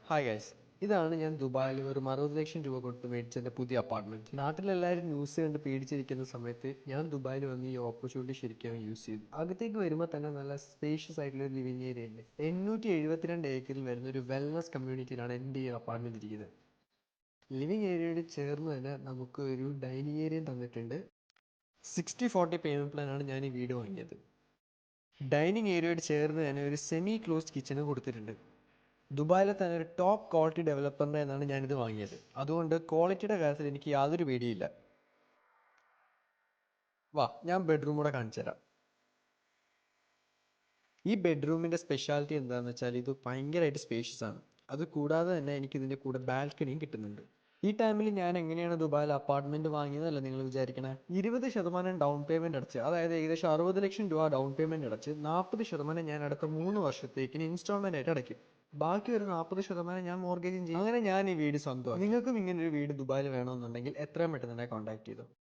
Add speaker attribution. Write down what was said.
Speaker 1: Hi guys, ഇതാണ് ഞാൻ ദുബായിൽ ഒരു 60 ലക്ഷം രൂപ കൊടുത്ത് മേടിച്ച എൻ്റെ പുതിയ അപ്പാർട്ട്മെൻറ്റ്. നാട്ടിലെല്ലാവരും ന്യൂസ് കണ്ട് പേടിച്ചിരിക്കുന്ന സമയത്ത് ഞാൻ ദുബായിൽ വന്ന് ഈ ഓപ്പർച്യൂണിറ്റി ശരിക്കും യൂസ് ചെയ്തു. അകത്തേക്ക് വരുമ്പോൾ തന്നെ നല്ല സ്പേഷ്യസ് ആയിട്ടുള്ള ഒരു ലിവിങ് ഏരിയ ഉണ്ട്. 872 ഏക്കറിൽ വരുന്ന ഒരു വെൽനസ് കമ്മ്യൂണിറ്റിയിലാണ് എൻ്റെ ഈ അപ്പാർട്ട്മെൻറ്റ് ഇരിക്കുന്നത്. ലിവിങ് ഏരിയയോട് ചേർന്ന് തന്നെ നമുക്ക് ഒരു ഡൈനിങ് ഏരിയയും തന്നിട്ടുണ്ട്. 60/40 പേയ്മെൻറ്റ് പ്ലാനാണ് ഞാൻ ഈ വീട് വാങ്ങിയത്. ഡൈനിങ് ഏരിയയോട് ചേർന്ന് തന്നെ ഒരു സെമി ക്ലോസ്ഡ് കിച്ചണും കൊടുത്തിട്ടുണ്ട്. ദുബായിലെ തന്നെ ഒരു ടോപ്പ് ക്വാളിറ്റി ഡെവലപ്പറിൻ്റെ എന്നാണ് ഞാനിത് വാങ്ങിയത്. അതുകൊണ്ട് ക്വാളിറ്റിയുടെ കാര്യത്തിൽ എനിക്ക് യാതൊരു പേടിയില്ല. വാ, ഞാൻ ബെഡ്റൂം കൂടെ കാണിച്ചു തരാം. ഈ ബെഡ്റൂമിൻ്റെ സ്പെഷ്യാലിറ്റി എന്താണെന്ന് വെച്ചാൽ ഇത് ഭയങ്കരമായിട്ട് സ്പേഷ്യസ് ആണ്. അത് കൂടാതെ തന്നെ എനിക്കിതിൻ്റെ കൂടെ ബാൽക്കണിയും കിട്ടുന്നുണ്ട്. ഈ ടൈമിൽ ഞാൻ എങ്ങനെയാണ് ദുബായിൽ അപ്പാർട്ട്മെൻറ്റ് വാങ്ങിയതല്ല നിങ്ങൾ വിചാരിക്കണേ. 20% ഡൗൺ പേയ്മെൻറ്റ് അടച്ച്, അതായത് ഏകദേശം 60 ലക്ഷം രൂപ ഡൗൺ പേയ്മെൻറ്റ് അടച്ച് 40% ഞാൻ അടുത്ത 3 വർഷത്തേക്കിന് ഇൻസ്റ്റാൾമെൻ്റ് ആയിട്ട് അടയ്ക്കും. ബാക്കി ഒരു 40% ഞാൻ മോർഗേജും ചെയ്യും. അങ്ങനെ ഞാൻ ഈ വീട് സ്വന്തമാക്കി. നിങ്ങൾക്കും ഇങ്ങനെ ഒരു വീട് ദുബായിൽ വേണമെന്നുണ്ടെങ്കിൽ എത്രയും പെട്ടെന്ന് തന്നെ കോൺടാക്ട് ചെയ്തു.